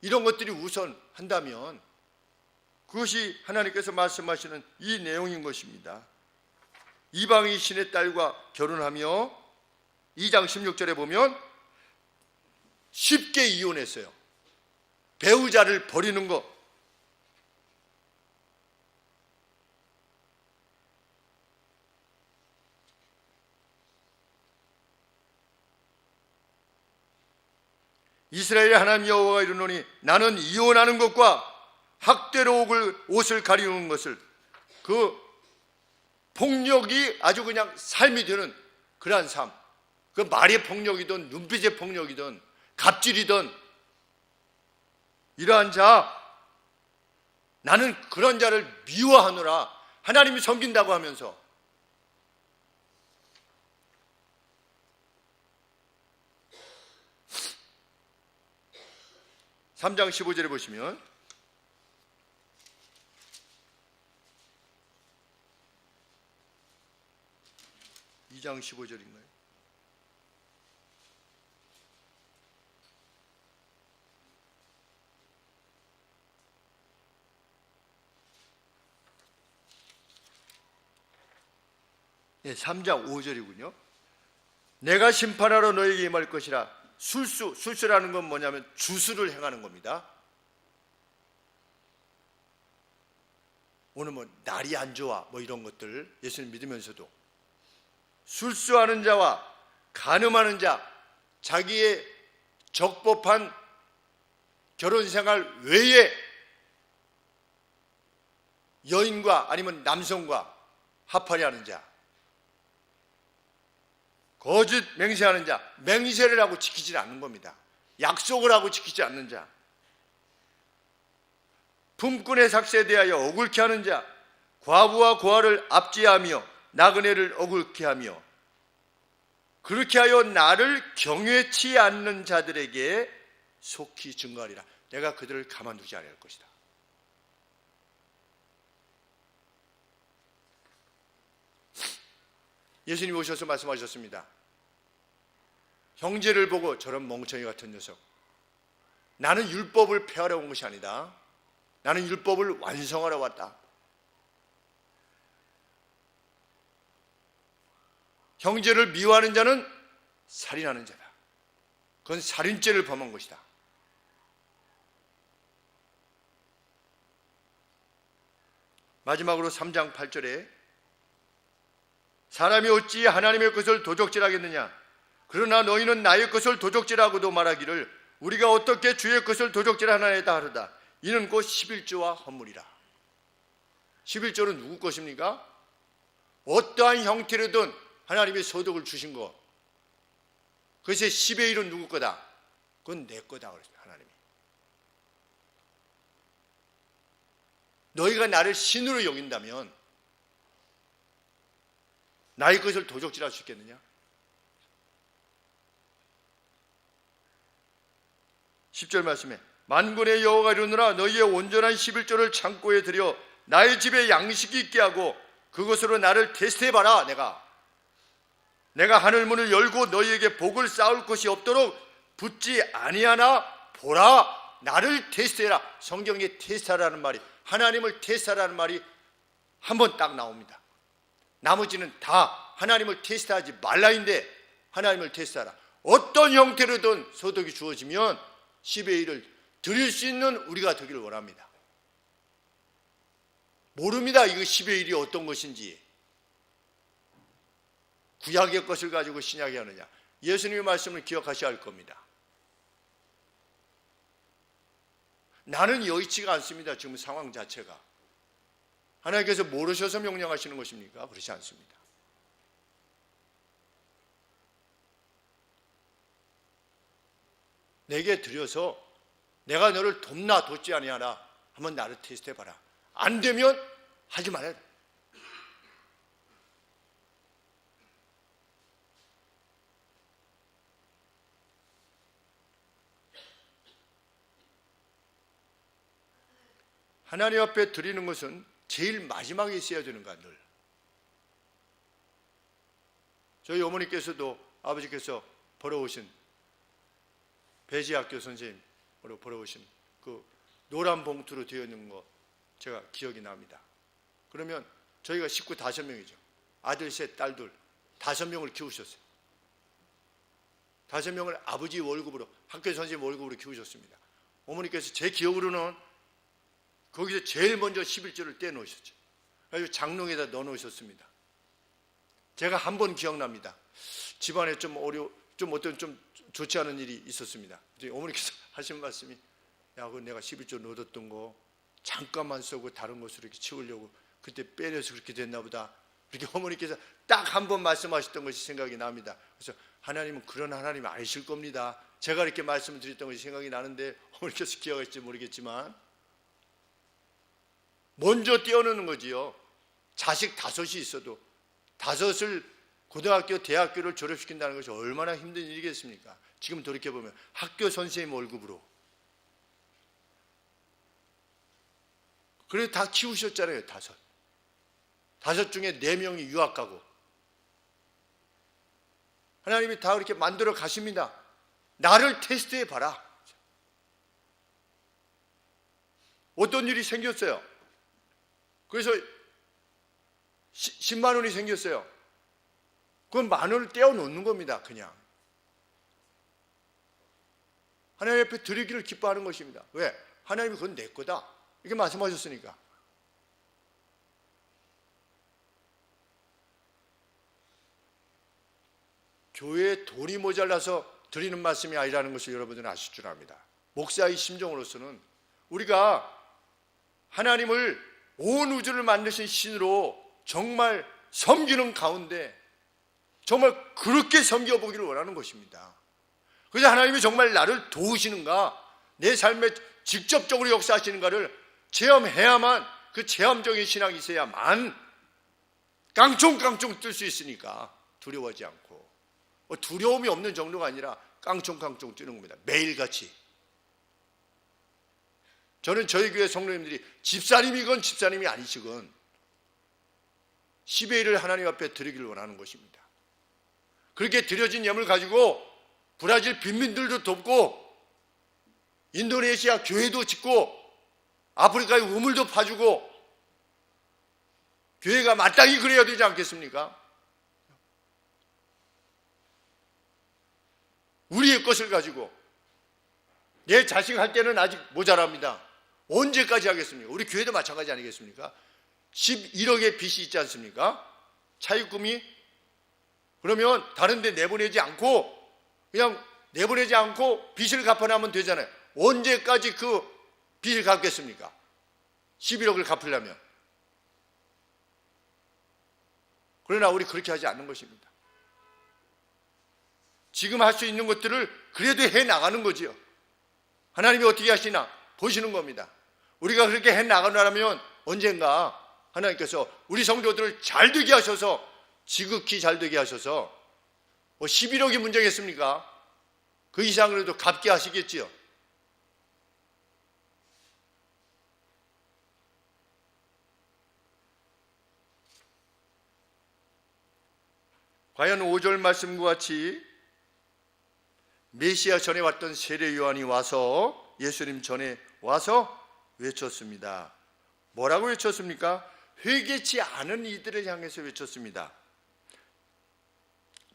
이런 것들이 우선한다면 그것이 하나님께서 말씀하시는 이 내용인 것입니다. 이방인 신의 딸과 결혼하며 2장 16절에 보면 쉽게 이혼했어요. 배우자를 버리는 것. 이스라엘의 하나님 여호와가 이르노니 나는 이혼하는 것과 학대로 옷을 가리우는 것을, 그 폭력이 아주 그냥 삶이 되는 그러한 삶, 그 말의 폭력이든 눈빛의 폭력이든 갑질이든, 이러한 자, 나는 그런 자를 미워하노라. 하나님이 섬긴다고 하면서. 3장 15절에 보시면 (2장 15절인가요? 네, 3장 5절이군요. 내가 심판하러 너에게 임할 것이라. 술수라는 건 뭐냐면 주술을 행하는 겁니다. 오늘 뭐 날이 안 좋아 뭐 이런 것들 예수님 믿으면서도 술수하는 자와 간음하는 자, 자기의 적법한 결혼생활 외에 여인과 아니면 남성과 합하려 하는 자, 거짓 맹세하는 자, 맹세를 하고 지키지 않는 겁니다. 약속을 하고 지키지 않는 자, 품꾼의 삭세에 대하여 억울케 하는 자, 과부와 고아를 압제하며 나그네를 억울케 하며 그렇게 하여 나를 경외치 않는 자들에게 속히 증거하리라. 내가 그들을 가만두지 않을 것이다. 예수님이 오셔서 말씀하셨습니다. 형제를 보고 저런 멍청이 같은 녀석, 나는 율법을 폐하러 온 것이 아니다. 나는 율법을 완성하러 왔다. 형제를 미워하는 자는 살인하는 자다. 그건 살인죄를 범한 것이다. 마지막으로 3장 8절에 사람이 어찌 하나님의 것을 도적질하겠느냐? 그러나 너희는 나의 것을 도적질하고도 말하기를 우리가 어떻게 주의 것을 도적질하나이다 하르다. 이는 곧 11조와 헌물이라. 11조는 누구 것입니까? 어떠한 형태로든 하나님의 소득을 주신 것, 그것의 10의 1은 누구 거다? 그건 내 거다 그랬습니다. 하나님이. 너희가 나를 신으로 여긴다면 나의 것을 도적질할 수 있겠느냐? 10절 말씀에 만군의 여호와가 이르노라 너희의 온전한 11조를 창고에 들여 나의 집에 양식이 있게 하고 그것으로 나를 테스트해봐라. 내가 하늘문을 열고 너희에게 복을 쌓을 것이 없도록 붙지 아니하나 보라. 나를 테스트해라. 성경에 테스트하라는 말이, 하나님을 테스트하라는 말이 한 번 딱 나옵니다. 나머지는 다 하나님을 테스트하지 말라인데 하나님을 테스트하라. 어떤 형태로든 소득이 주어지면 10의 1을 드릴 수 있는 우리가 되기를 원합니다. 모릅니다. 이거 10의 1이 어떤 것인지. 구약의 것을 가지고 신약이 하느냐. 예수님의 말씀을 기억하셔야 할 겁니다. 나는 여의치가 않습니다. 지금 상황 자체가. 하나님께서 모르셔서 명령하시는 것입니까? 그렇지 않습니다. 내게 드려서 내가 너를 돕나 돕지 아니하나 한번 나를 테스트해봐라. 안 되면 하지 말아야 돼. 하나님 앞에 드리는 것은 제일 마지막에 있어야 되는 거야. 늘. 저희 어머니께서도 아버지께서 벌어오신 배지학교 선생님으로 벌어오신 그 노란 봉투로 되어 있는 거 제가 기억이 납니다. 그러면 저희가 식구 5명이죠. 아들 셋, 딸 둘, 5명을 키우셨어요. 5명을 아버지 월급으로, 학교 선생님 월급으로 키우셨습니다. 어머니께서 제 기억으로는 거기서 제일 먼저 11조를 떼놓으셨죠. 그래서 장롱에다 넣어놓으셨습니다. 제가 한 번 기억납니다. 집안에 좀 어떤 좀 좋지 않은 일이 있었습니다. 어머니께서 하신 말씀이, 야, 그건 내가 11조 넣어뒀던 거 잠깐만 쓰고 다른 것으로 이렇게 치우려고 그때 빼내서 그렇게 됐나 보다. 이렇게 어머니께서 딱 한 번 말씀하셨던 것이 생각이 납니다. 그래서 하나님은 그런 하나님 아니실 겁니다. 제가 이렇게 말씀을 드렸던 것이 생각이 나는데 어머니께서 기억하실지 모르겠지만 먼저 떼어놓는 거지요. 자식 5이 있어도 5을 고등학교, 대학교를 졸업시킨다는 것이 얼마나 힘든 일이겠습니까? 지금 돌이켜보면 학교 선생님 월급으로. 그래도 다 키우셨잖아요. 5 중에 4명이 유학 가고. 하나님이 다 그렇게 만들어 가십니다. 나를 테스트해 봐라. 어떤 일이 생겼어요. 그래서 10만 원이 생겼어요. 그건 10,000원을 떼어 놓는 겁니다. 그냥 하나님 앞에 드리기를 기뻐하는 것입니다. 왜? 하나님이 그건 내 거다 이렇게 말씀하셨으니까. 교회에 돈이 모자라서 드리는 말씀이 아니라는 것을 여러분들은 아실 줄 압니다. 목사의 심정으로서는 우리가 하나님을 온 우주를 만드신 신으로 정말 섬기는 가운데 정말 그렇게 섬겨보기를 원하는 것입니다. 그래서 하나님이 정말 나를 도우시는가, 내 삶에 직접적으로 역사하시는가를 체험해야만, 그 체험적인 신앙이 있어야만 깡총깡총 뜰 수 있으니까 두려워하지 않고, 두려움이 없는 정도가 아니라 깡총깡총 뛰는 겁니다. 매일같이. 저는 저희 교회 성도님들이 집사님이건 집사님이 아니시건 10의 1을 하나님 앞에 드리기를 원하는 것입니다. 그렇게 드려진 예물 가지고 브라질 빈민들도 돕고, 인도네시아 교회도 짓고, 아프리카의 우물도 파주고, 교회가 마땅히 그래야 되지 않겠습니까? 우리의 것을 가지고. 내 자식 할 때는 아직 모자랍니다. 언제까지 하겠습니까? 우리 교회도 마찬가지 아니겠습니까? 11억의 빚이 있지 않습니까? 차입금이. 그러면 다른 데 내보내지 않고, 그냥 내보내지 않고 빚을 갚아나면 되잖아요. 언제까지 그 빚을 갚겠습니까? 11억을 갚으려면. 그러나 우리 그렇게 하지 않는 것입니다. 지금 할 수 있는 것들을 그래도 해 나가는 거지요. 하나님이 어떻게 하시나 보시는 겁니다. 우리가 그렇게 해 나가려면 언젠가 하나님께서 우리 성도들을 잘 되게 하셔서, 지극히 잘 되게 하셔서, 11억이 문제겠습니까? 그 이상으로도 갚게 하시겠지요. 과연 5절 말씀과 같이 메시아 전에 왔던 세례 요한이 와서, 예수님 전에 와서 외쳤습니다. 뭐라고 외쳤습니까? 회개치 않은 이들을 향해서 외쳤습니다.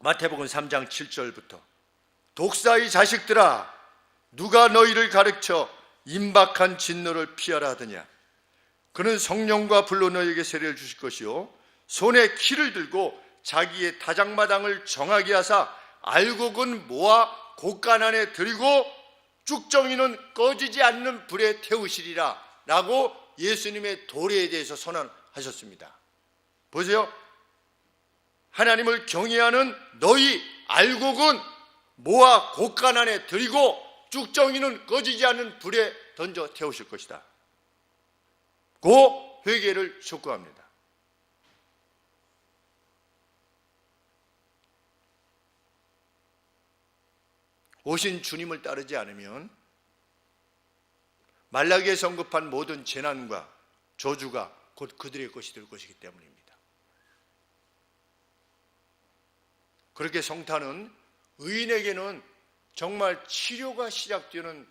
마태복음 3장 7절부터 독사의 자식들아, 누가 너희를 가르쳐 임박한 진노를 피하라 하더냐. 그는 성령과 불로 너희에게 세례를 주실 것이요, 손에 키를 들고 자기의 타작마당을 정하게 하사 알곡은 모아 곡간 안에 들고 쭉정이는 꺼지지 않는 불에 태우시리라 라고 예수님의 도래에 대해서 선언하셨습니다. 보세요. 하나님을 경외하는 너희 알곡은 모아 곡간 안에 들이고 쭉정이는 꺼지지 않는 불에 던져 태우실 것이다. 그 회개를 촉구합니다. 오신 주님을 따르지 않으면 말라기에서 언급한 모든 재난과 저주가 곧 그들의 것이 될 것이기 때문입니다. 그렇게 성탄은 의인에게는 정말 치료가 시작되는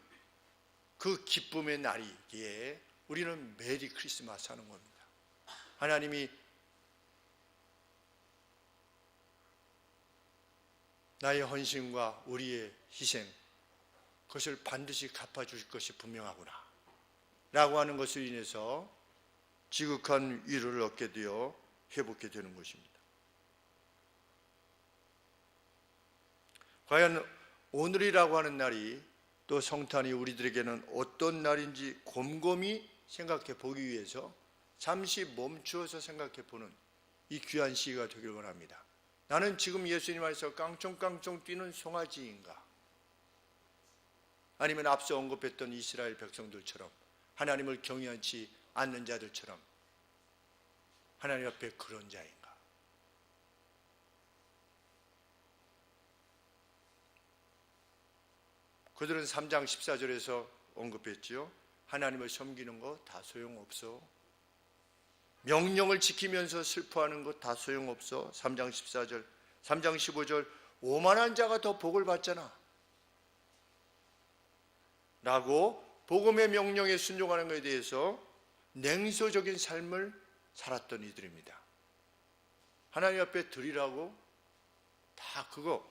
그 기쁨의 날이기에 우리는 메리 크리스마스 하는 겁니다. 하나님이 나의 헌신과 우리의 희생, 그것을 반드시 갚아주실 것이 분명하구나 라고 하는 것을 인해서 지극한 위로를 얻게 되어 회복게 되는 것입니다. 과연 오늘이라고 하는 날이, 또 성탄이 우리들에게는 어떤 날인지 곰곰이 생각해 보기 위해서 잠시 멈추어서 생각해 보는 이 귀한 시기가 되길 원합니다. 나는 지금 예수님 안에서 깡총깡총 뛰는 송아지인가? 아니면 앞서 언급했던 이스라엘 백성들처럼 하나님을 경외하지 않는 자들처럼 하나님 앞에 그런 자인가? 그들은 3장 14절에서 언급했지요. 하나님을 섬기는 거 다 소용없어. 명령을 지키면서 슬퍼하는 것 다 소용없어. 3장 14절, 3장 15절, 오만한 자가 더 복을 받잖아 라고 복음의 명령에 순종하는 것에 대해서 냉소적인 삶을 살았던 이들입니다. 하나님 앞에 드리라고 다 그거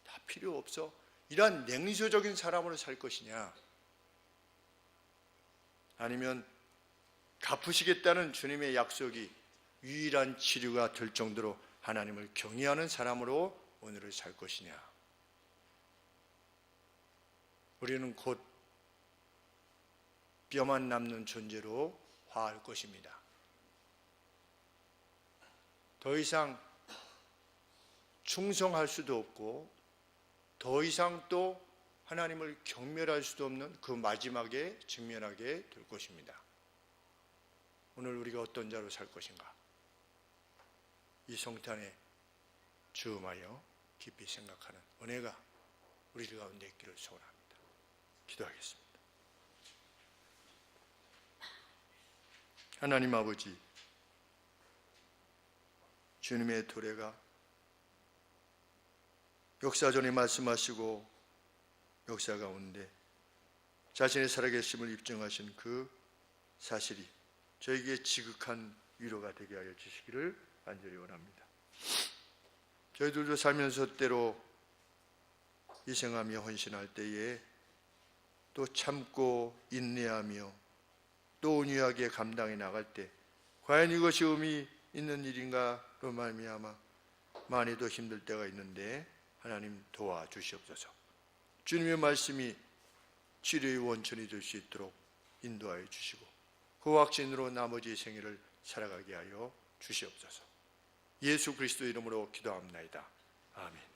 다 필요 없어. 이러한 냉소적인 사람으로 살 것이냐, 아니면 갚으시겠다는 주님의 약속이 유일한 치료가 될 정도로 하나님을 경외하는 사람으로 오늘을 살 것이냐. 우리는 곧 뼈만 남는 존재로 화할 것입니다. 더 이상 충성할 수도 없고 더 이상 또 하나님을 경멸할 수도 없는 그 마지막에 직면하게 될 것입니다. 오늘 우리가 어떤 자로 살 것인가, 이 성탄에 주음하여 깊이 생각하는 은혜가 우리들 가운데 있기를 소원합니다. 기도하겠습니다. 하나님 아버지, 주님의 도래가 역사전에 말씀하시고 역사 가운데 자신의 살아계심을 입증하신 그 사실이 저에게 지극한 위로가 되게 하여 주시기를 간절히 원합니다. 저희들도 살면서 때로 희생하며 헌신할 때에 또 참고 인내하며 또 온유하게 감당해 나갈 때 과연 이것이 의미 있는 일인가로 말미암아 많이도 힘들 때가 있는데 하나님 도와주시옵소서. 주님의 말씀이 치료의 원천이 될 수 있도록 인도하여 주시고 그 확신으로 나머지 생애를 살아가게 하여 주시옵소서. 예수 그리스도 이름으로 기도합나이다. 아멘.